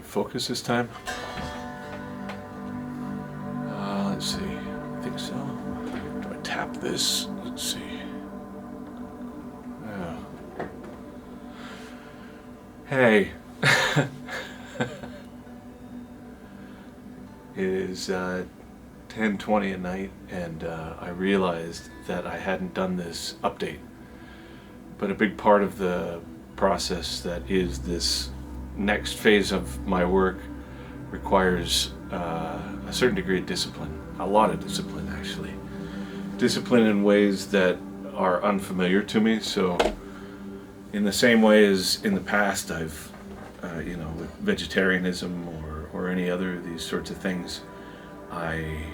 Focus this time. Let's see. I think so. Do I tap this? Let's see. Yeah. Hey. It is 10:20 at night, and I realized that I hadn't done this update. But a big part of the process that is this next phase of my work requires a certain degree of discipline, a lot of discipline actually. Discipline in ways that are unfamiliar to me, so in the same way as in the past I've, with vegetarianism or any other of these sorts of things, I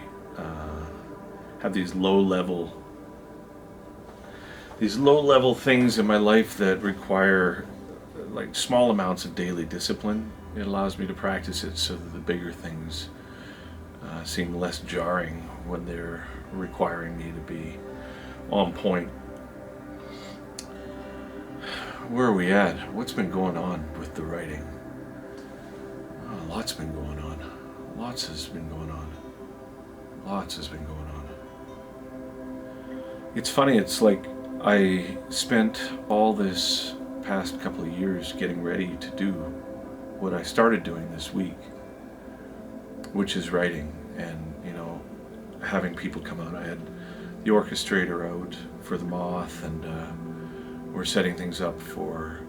have these low-level things in my life that require like small amounts of daily discipline. It allows me to practice it so that the bigger things seem less jarring when they're requiring me to be on point. Where are we at? What's been going on with the writing? Oh, lots been going on. Lots has been going on. It's funny, it's like I spent all this past couple of years getting ready to do what I started doing this week, which is writing and, having people come out. I had the orchestrator out for the MOTH, and we're setting things up for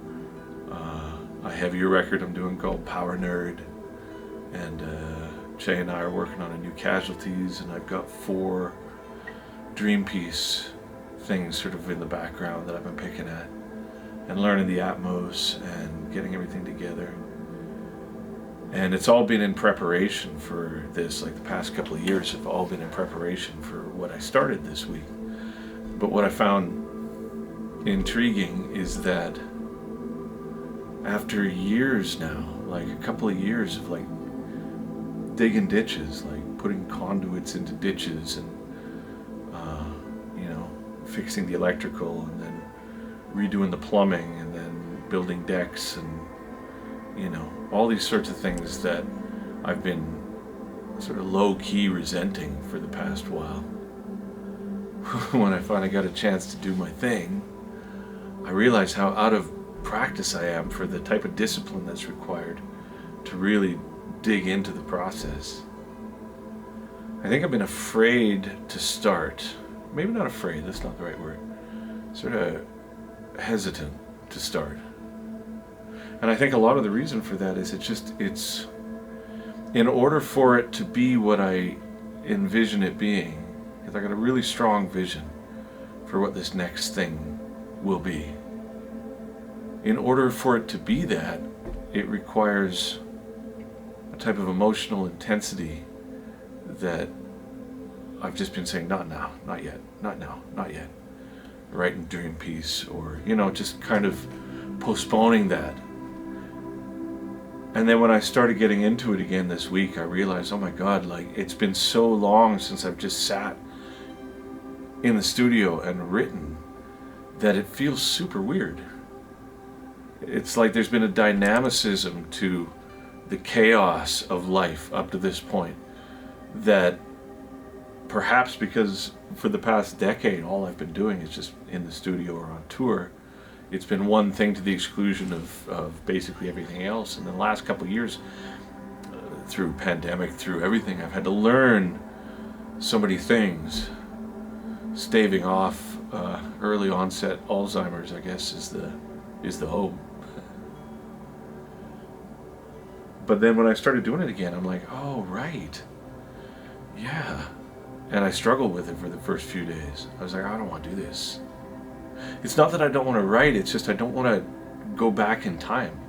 a heavier record I'm doing called Power Nerd, and Che and I are working on a new Casualties, and I've got 4 Dream Piece things sort of in the background that I've been picking at and learning the Atmos and getting everything together. And it's all been in preparation for this, like the past couple of years have all been in preparation for what I started this week. But what I found intriguing is that after years now, like a couple of years of like digging ditches, like putting conduits into ditches and fixing the electrical and then redoing the plumbing and then building decks and all these sorts of things that I've been sort of low-key resenting for the past while. When I finally got a chance to do my thing, I realized how out of practice I am for the type of discipline that's required to really dig into the process. I think I've been afraid to start. Maybe not afraid, that's not the right word. Sort of hesitant to start. And I think a lot of the reason for that is it's in order for it to be what I envision it being, because I got a really strong vision for what this next thing will be. In order for it to be that, it requires a type of emotional intensity that I've just been saying, not now, not yet, not now, not yet. Writing Dream Piece, or, just kind of postponing that. And then when I started getting into it again this week, I realized, oh my God, like it's been so long since I've just sat in the studio and written that it feels super weird. It's like there's been a dynamicism to the chaos of life up to this point that perhaps because for the past decade all I've been doing is just in the studio or on tour, it's been one thing to the exclusion of basically everything else. And the last couple of years, through pandemic, through everything, I've had to learn so many things. Staving off early onset Alzheimer's, I guess, is the hope. But then when I started doing it again, I'm like, oh, right. Yeah. And I struggled with it for the first few days. I was like, I don't want to do this. It's not that I don't want to write, it's just I don't want to go back in time.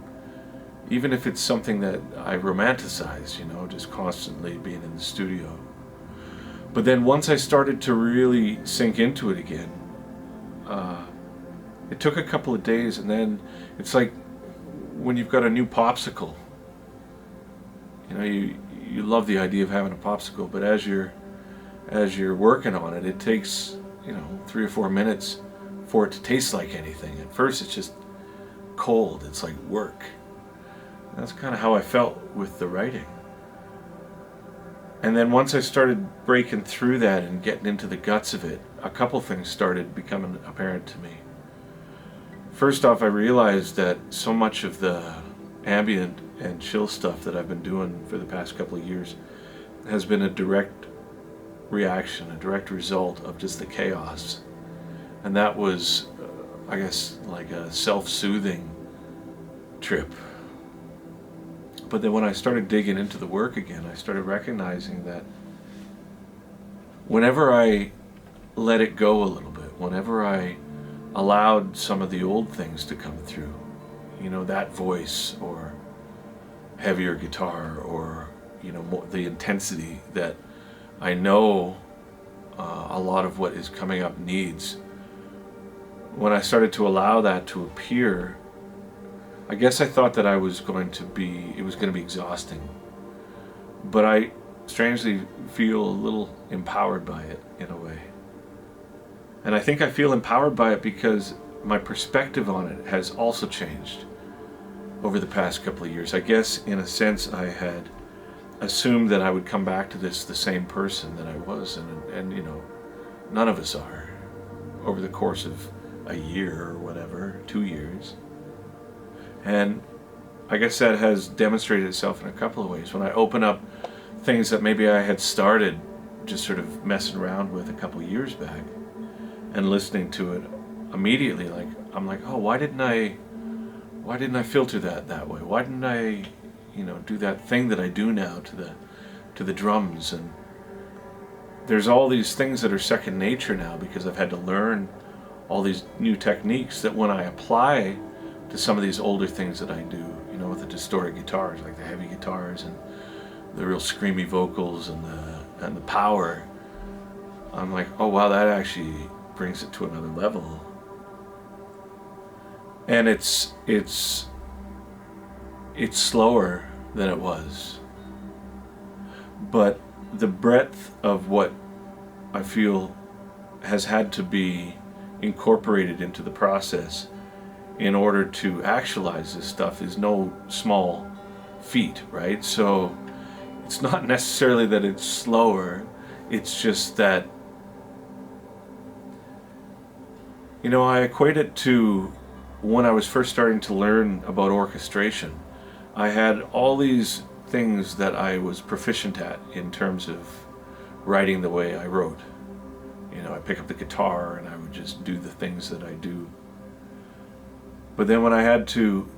Even if it's something that I romanticize, just constantly being in the studio. But then once I started to really sink into it again, it took a couple of days, and then it's like when you've got a new popsicle. You love the idea of having a popsicle, but as you're working on it, it takes 3 or 4 minutes for it to taste like anything. At first it's just cold, it's like work. That's kind of how I felt with the writing. And then once I started breaking through that and getting into the guts of it, a couple things started becoming apparent to me. First off, I realized that so much of the ambient and chill stuff that I've been doing for the past couple of years has been a direct reaction, a direct result of just the chaos. And that was, I guess, like a self-soothing trip. But then when I started digging into the work again, I started recognizing that whenever I let it go a little bit, whenever I allowed some of the old things to come through, you know, that voice or heavier guitar or, you know, more, the intensity that I know a lot of what is coming up needs, when I started to allow that to appear, I guess I thought that it was going to be exhausting. But I strangely feel a little empowered by it in a way. And I think I feel empowered by it because my perspective on it has also changed over the past couple of years. I guess in a sense I had assumed that I would come back to this the same person that I was, and you know, none of us are over the course of a year or whatever, 2 years. And I guess that has demonstrated itself in a couple of ways. When I open up things that maybe I had started just sort of messing around with a couple of years back and listening to it immediately, like I'm like, oh, why didn't I filter that way? Why didn't I, you know, do that thing that I do now to the drums? And there's all these things that are second nature now because I've had to learn all these new techniques that when I apply to some of these older things that I do, you know, with the distorted guitars, like the heavy guitars and the real screamy vocals and the power, I'm like, oh wow, that actually brings it to another level. And it's slower than it was, but the breadth of what I feel has had to be incorporated into the process in order to actualize this stuff is no small feat, right? So it's not necessarily that it's slower, it's just that, you know, I equate it to when I was first starting to learn about orchestration. I had all these things that I was proficient at in terms of writing the way I wrote. You know, I pick up the guitar and I would just do the things that I do. But then when I had to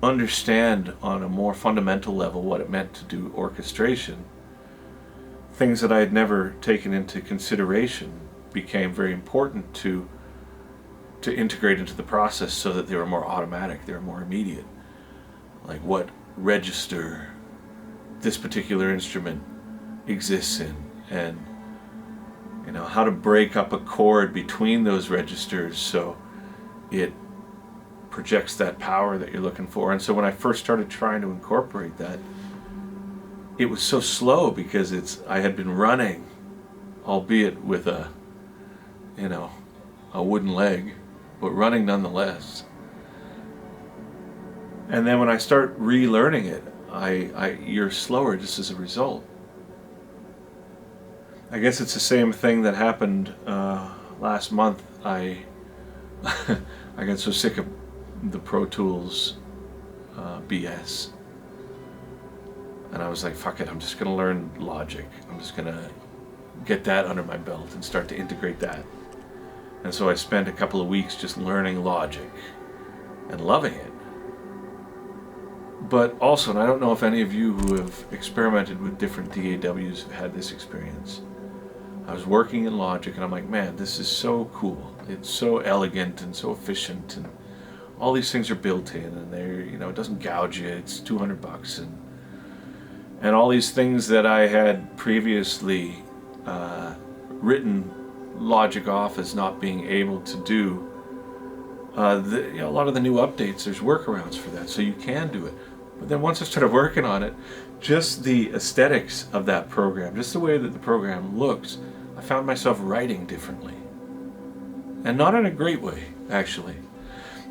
understand on a more fundamental level what it meant to do orchestration, things that I had never taken into consideration became very important to integrate into the process so that they were more automatic, they were more immediate. Like what register this particular instrument exists in, and you know, how to break up a chord between those registers so it projects that power that you're looking for. And so when I first started trying to incorporate that, it was so slow because I had been running, albeit with a wooden leg, but running nonetheless. And then when I start relearning it, you're slower just as a result. I guess it's the same thing that happened last month. I got so sick of the Pro Tools BS, and I was like, fuck it, I'm just gonna learn Logic. I'm just gonna get that under my belt and start to integrate that. And so I spent a couple of weeks just learning Logic and loving it. But also, and I don't know if any of you who have experimented with different DAWs have had this experience, I was working in Logic and I'm like, man, this is so cool. It's so elegant and so efficient, and all these things are built in, and they're, you know, it doesn't gouge you. It's $200, and all these things that I had previously written Logic off as not being able to do. A lot of the new updates, there's workarounds for that, so you can do it. But then once I started working on it, just the aesthetics of that program, just the way that the program looks, I found myself writing differently. And not in a great way, actually.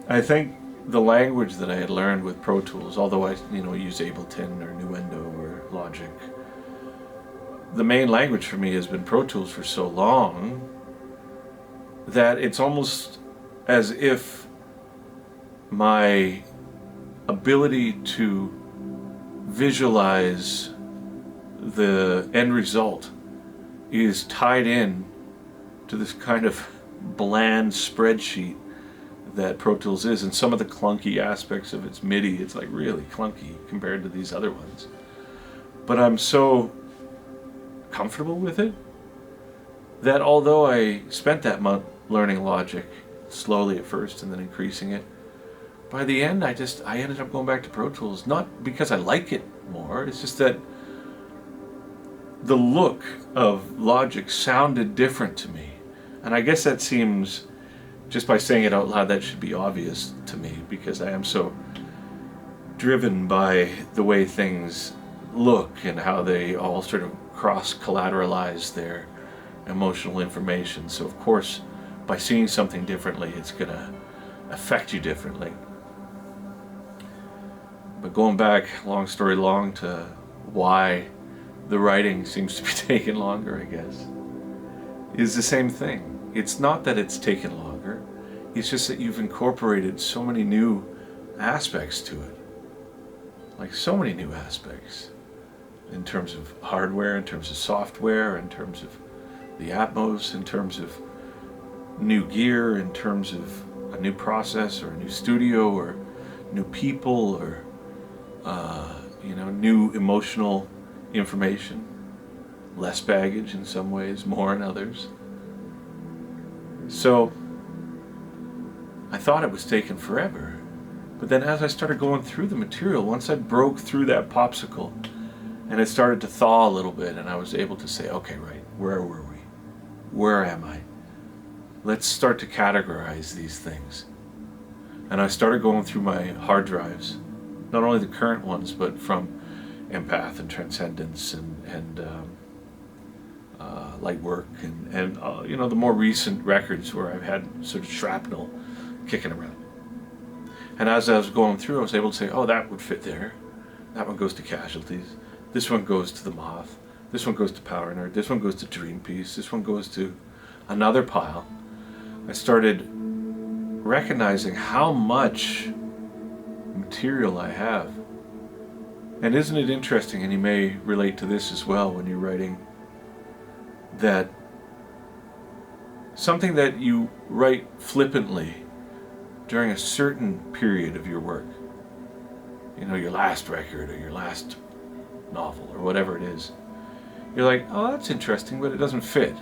I think the language that I had learned with Pro Tools, although I use Ableton or Nuendo or Logic, the main language for me has been Pro Tools for so long that it's almost as if my ability to visualize the end result is tied in to this kind of bland spreadsheet that Pro Tools is, and some of the clunky aspects of its MIDI, it's like really clunky compared to these other ones. But I'm so comfortable with it that although I spent that month learning Logic slowly at first and then increasing it, by the end I ended up going back to Pro Tools, not because I like it more, it's just that the look of Logic sounded different to me. And I guess that seems, just by saying it out loud, that should be obvious to me, because I am so driven by the way things look and how they all sort of cross-collateralize their emotional information. So of course, by seeing something differently, it's going to affect you differently. But going back, long story long, to why the writing seems to be taking longer, I guess, is the same thing. It's not that it's taken longer, it's just that you've incorporated so many new aspects to it. Like so many new aspects. In terms of hardware, in terms of software, in terms of the Atmos, in terms of new gear, in terms of a new process or a new studio or new people or new emotional information. Less baggage in some ways, more in others. So I thought it was taking forever, but then as I started going through the material, once I broke through that popsicle and it started to thaw a little bit, and I was able to say, okay, right, where were we? Where am I? Let's start to categorize these things. And I started going through my hard drives, not only the current ones, but from Empath and Transcendence and Lightwork and the more recent records where I've had sort of shrapnel kicking around. And as I was going through, I was able to say, oh, that would fit there. That one goes to Casualties. This one goes to the Moth. This one goes to Power Nerd. This one goes to Dream Piece. This one goes to another pile. I started recognizing how much material I have. And isn't it interesting, and you may relate to this as well when you're writing, that something that you write flippantly during a certain period of your work, your last record or your last novel or whatever it is, you're like, oh, that's interesting, but it doesn't fit.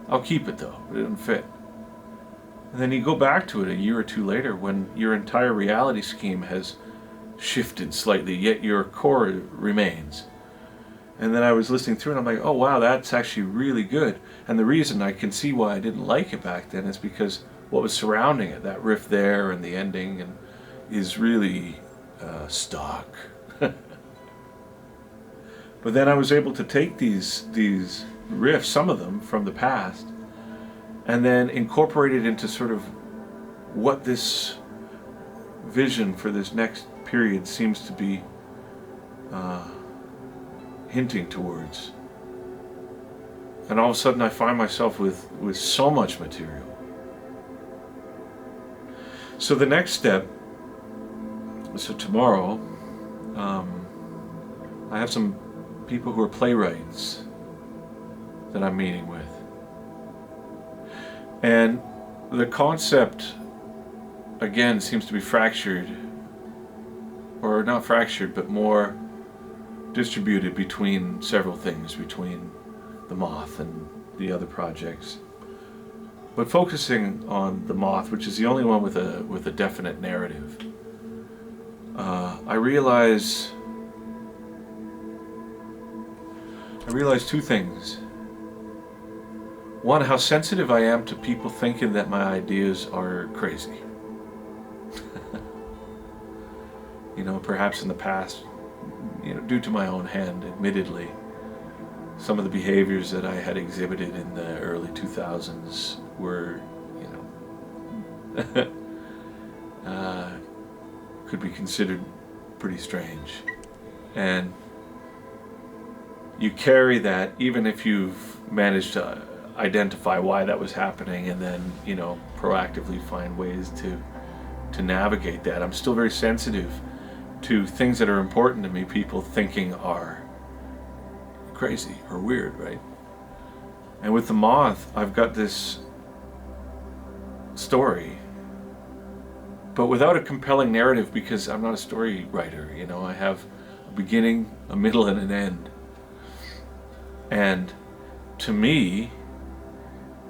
I'll keep it though, but it doesn't fit. And then you go back to it a year or two later when your entire reality scheme has shifted slightly, yet your core remains. And then I was listening through and I'm like, oh wow, that's actually really good. And the reason I can see why I didn't like it back then is because what was surrounding it, that riff there and the ending, and is really stock. But then I was able to take these riffs, some of them from the past, and then incorporate it into sort of what this vision for this next period seems to be hinting towards. And all of a sudden I find myself with so much material. So the next step, so tomorrow, I have some people who are playwrights that I'm meeting with. And the concept, again, seems to be fractured, or not fractured, but more distributed between several things, between the Moth and the other projects. But focusing on the Moth, which is the only one with a definite narrative, I realize two things. One, how sensitive I am to people thinking that my ideas are crazy. Perhaps in the past, due to my own hand, admittedly, some of the behaviors that I had exhibited in the early 2000s could be considered pretty strange. And you carry that even if you've managed to identify why that was happening, and then, you know, proactively find ways to navigate that. I'm still very sensitive to things that are important to me, people thinking are crazy or weird, right? And with the Moth, I've got this story, but without a compelling narrative, because I'm not a story writer, you know. I have a beginning, a middle, and an end. And to me,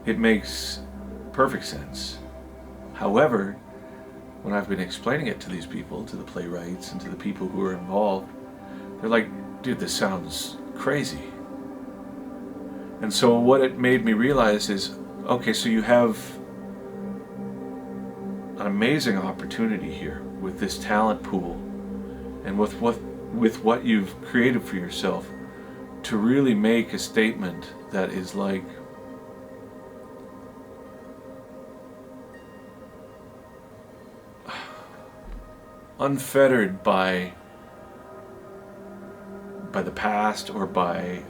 it makes perfect sense. However, when I've been explaining it to these people, to the playwrights and to the people who are involved, they're like, dude, this sounds crazy. And so what it made me realize is, okay, so you have an amazing opportunity here with this talent pool and with what you've created for yourself to really make a statement that is like unfettered by the past or by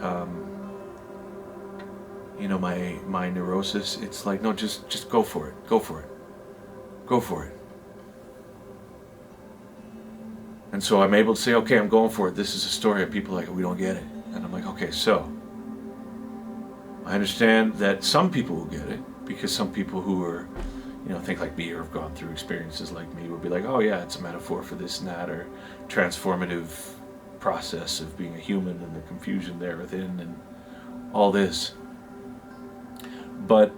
you know, my neurosis. It's like, no, just go for it, go for it, go for it. And so I'm able to say, okay, I'm going for it. This is a story. And people are like, we don't get it. And I'm like, okay, so I understand that some people will get it, because some people who are, you know, think like me or have gone through experiences like me will be like, oh yeah, it's a metaphor for this and that, or transformative process of being a human and the confusion there within and all this. But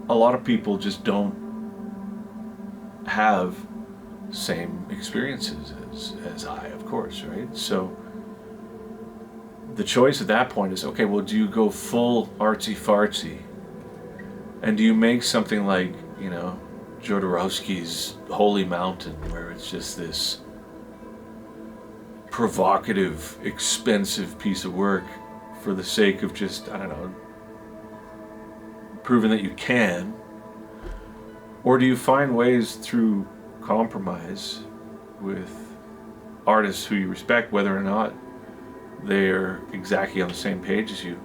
a lot of people just don't have same experiences as I, of course, right? So the choice at that point is, okay, well, do you go full artsy-fartsy? And do you make something like, you know, Jodorowsky's Holy Mountain, where it's just this provocative, expensive piece of work for the sake of just, I don't know, proving that you can? Or do you find ways through compromise with artists who you respect, whether or not they're exactly on the same page as you,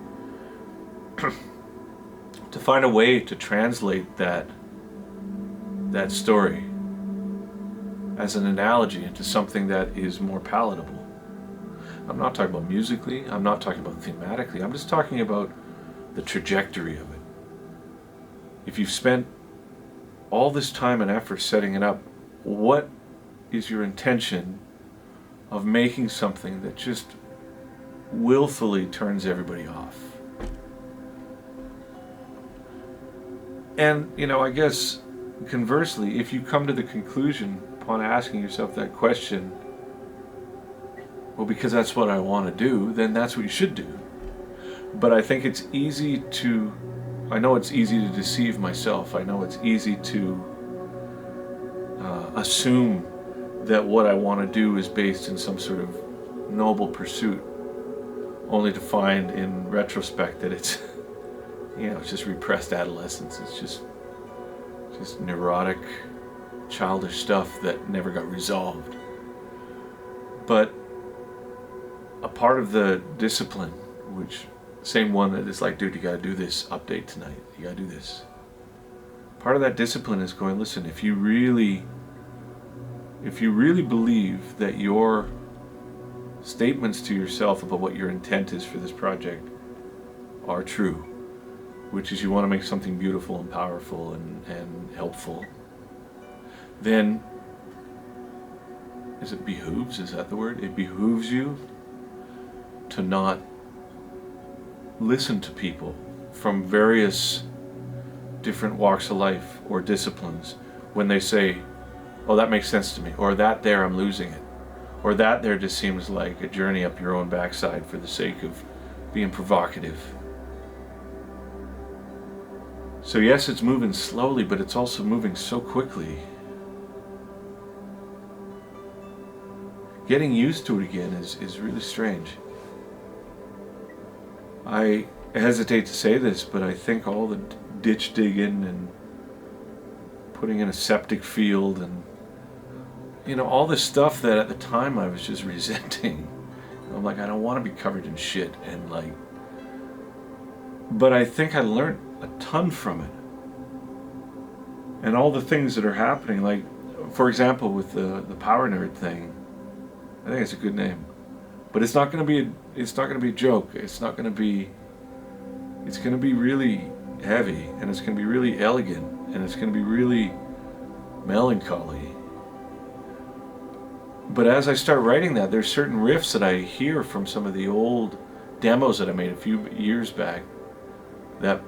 to find a way to translate that story as an analogy into something that is more palatable? I'm not talking about musically, I'm not talking about thematically, I'm just talking about the trajectory of it. If you've spent all this time and effort setting it up, what is your intention of making something that just willfully turns everybody off? And, you know, I guess conversely, if you come to the conclusion upon asking yourself that question, well, because that's what I want to do, then that's what you should do. But I think it's easy to, I know it's easy to deceive myself. I know it's easy to assume that what I want to do is based in some sort of noble pursuit, only to find in retrospect that it's, you know, it's just repressed adolescence. It's just neurotic, childish stuff that never got resolved. But a part of the discipline, which same one that is like, dude, you gotta do this update tonight, you gotta do this. Part of that discipline is going, listen, if you really believe that your statements to yourself about what your intent is for this project are true, which is you want to make something beautiful and powerful and helpful, then is that the word? It behooves you to not listen to people from various different walks of life or disciplines when they say, oh, that makes sense to me, or that there, I'm losing it, or that there just seems like a journey up your own backside for the sake of being provocative. So yes, it's moving slowly, but it's also moving so quickly. Getting used to it again is really strange. I hesitate to say this, but I think all the ditch digging and putting in a septic field and, all this stuff that at the time I was just resenting. I'm like, I don't want to be covered in shit, and like, but I think I learned a ton from it. And all the things that are happening, like, for example, with the power nerd thing, I think it's a good name. But it's not going to be a joke. It's going to be really heavy, and it's going to be really elegant, and it's going to be really melancholy. But as I start writing that, there's certain riffs that I hear from some of the old demos that I made a few years back that,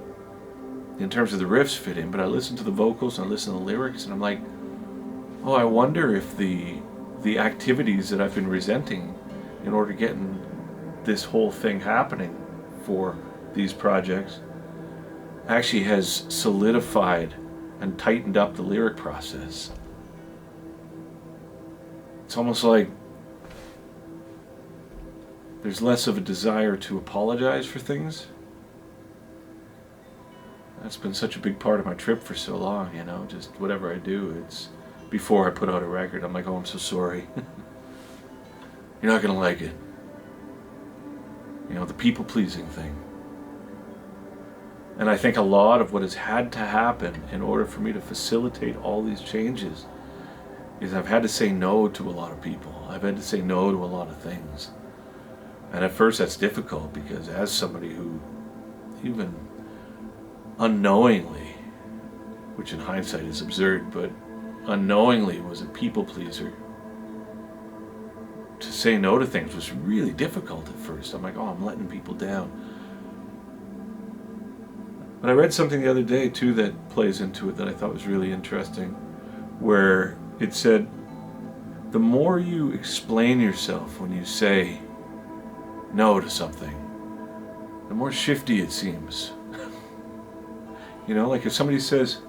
in terms of the riffs, fit in. But I listen to the vocals and I listen to the lyrics, and I'm like, oh, I wonder if the activities that I've been resenting in order to get this whole thing happening for these projects actually has solidified and tightened up the lyric process. It's almost like there's less of a desire to apologize for things. That's been such a big part of my trip for so long, just whatever I do, it's before I put out a record, I'm like, oh, I'm so sorry. You're not gonna like it. The people-pleasing thing. And I think a lot of what has had to happen in order for me to facilitate all these changes is I've had to say no to a lot of people. I've had to say no to a lot of things. And at first that's difficult, because as somebody who even unknowingly, which in hindsight is absurd, but unknowingly was a people pleaser, to say no to things was really difficult at first. I'm like, oh, I'm letting people down. But I read something the other day too that plays into it that I thought was really interesting, where it said, the more you explain yourself when you say no to something, the more shifty it seems. Like if somebody says,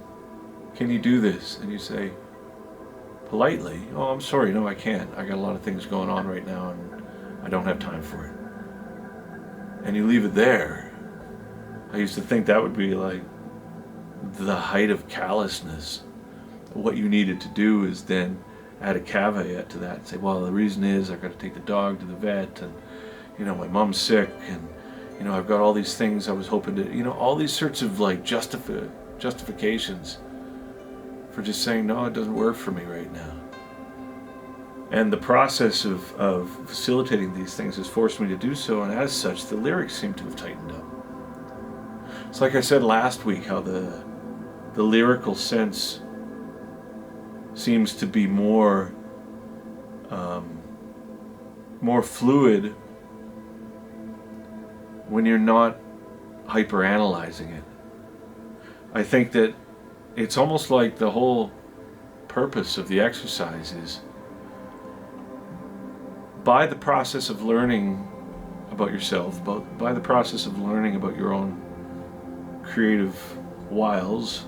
can you do this? And you say, politely, oh, I'm sorry, no, I can't. I got a lot of things going on right now and I don't have time for it. And you leave it there. I used to think that would be like the height of callousness. What you needed to do is then add a caveat to that and say, well, the reason is I've got to take the dog to the vet, and my mom's sick, and I've got all these things I was hoping to, all these sorts of like justifications for just saying, no, it doesn't work for me right now. And the process of facilitating these things has forced me to do so, and as such, the lyrics seem to have tightened up. It's like I said last week, how the lyrical sense seems to be more fluid when you're not hyper-analyzing it. I think that it's almost like the whole purpose of the exercise is, by the process of learning about yourself, by the process of learning about your own creative wiles,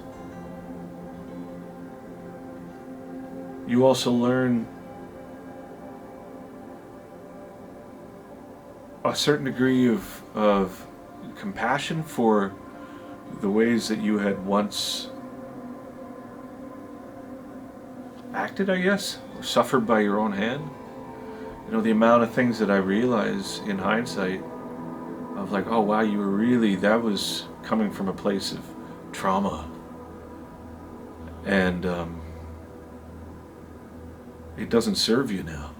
you also learn a certain degree of compassion for the ways that you had once acted, I guess, or suffered by your own hand. The amount of things that I realize in hindsight of like, oh wow, that was coming from a place of trauma. And it doesn't serve you now.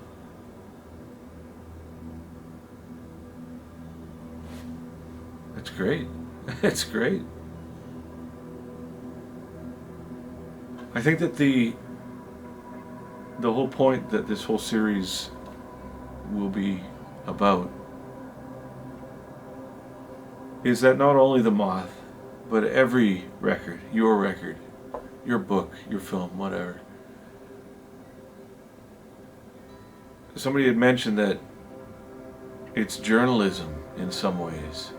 That's great. It's great. I think that the whole point that this whole series will be about is that not only the Moth, but every record, your book, your film, whatever. Somebody had mentioned that it's journalism in some ways,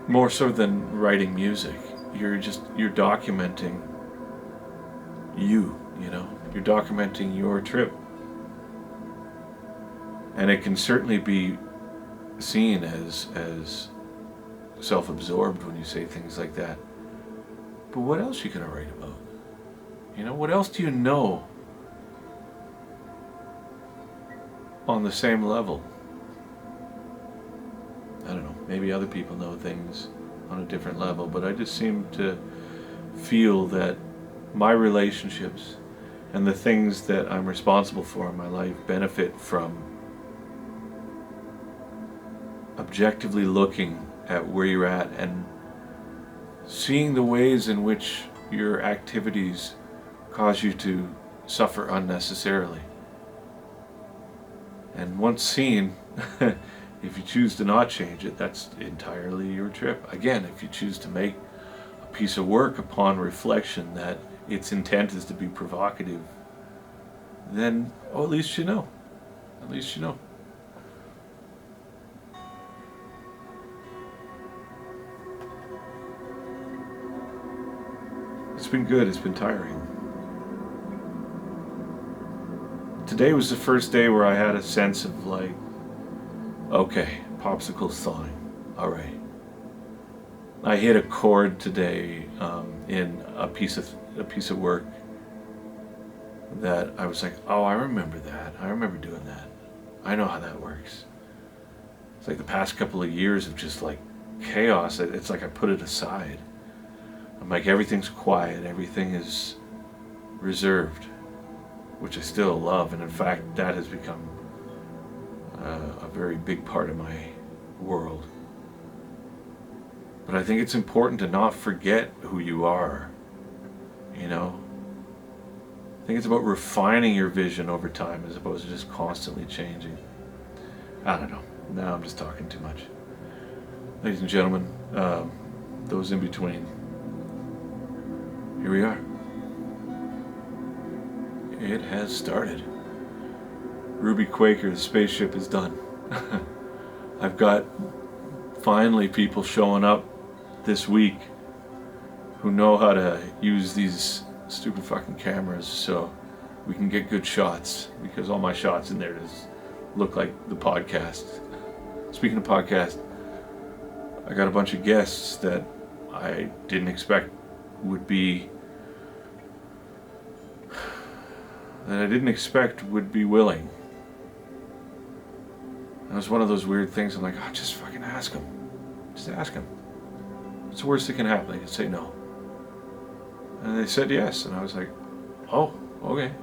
more so than writing music. You're documenting you're documenting your trip. And it can certainly be seen as self-absorbed when you say things like that. But what else are you going to write about? What else do you know on the same level. I don't know, maybe other people know things on a different level, but I just seem to feel that my relationships and the things that I'm responsible for in my life benefit from objectively looking at where you're at and seeing the ways in which your activities cause you to suffer unnecessarily. And once seen, if you choose to not change it, that's entirely your trip. Again, if you choose to make a piece of work upon reflection that its intent is to be provocative, then, oh, at least you know. At least you know. It's been good, it's been tiring. Today was the first day where I had a sense of like, okay, popsicle's thawing. Alright. I hit a chord today in a piece of work that I was like, oh, I remember that. I remember doing that. I know how that works. It's like the past couple of years of just like chaos. It's like I put it aside. I'm like, everything's quiet, everything is reserved, which I still love, and in fact that has become a very big part of my world. But I think it's important to not forget who you are, you know? I think it's about refining your vision over time as opposed to just constantly changing. I don't know, now I'm just talking too much. Ladies and gentlemen, those in between, here we are. It has started. Ruby Quaker, the spaceship is done. I've got finally people showing up this week who know how to use these stupid fucking cameras so we can get good shots, because all my shots in there just look like the podcast. Speaking of podcast, I got a bunch of guests that I didn't expect would be willing. It was one of those weird things. I'm like, oh, just fucking ask them. Just ask them. What's the worst that can happen? They can say no. And they said yes, and I was like, oh, okay.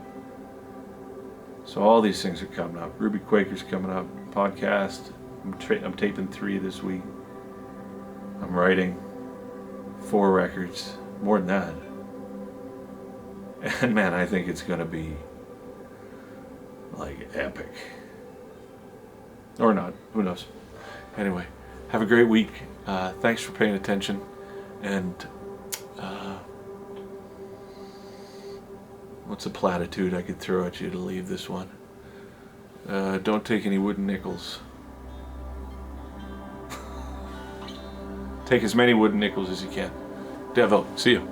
So all these things are coming up. Ruby Quaker's coming up. Podcast. I'm taping 3 this week. I'm writing 4 records. More than that. And man, I think it's gonna be like epic. Or not, who knows. Anyway, have a great week. Thanks for paying attention. And what's a platitude I could throw at you to leave this one? Don't take any wooden nickels. Take as many wooden nickels as you can. Devo, see you.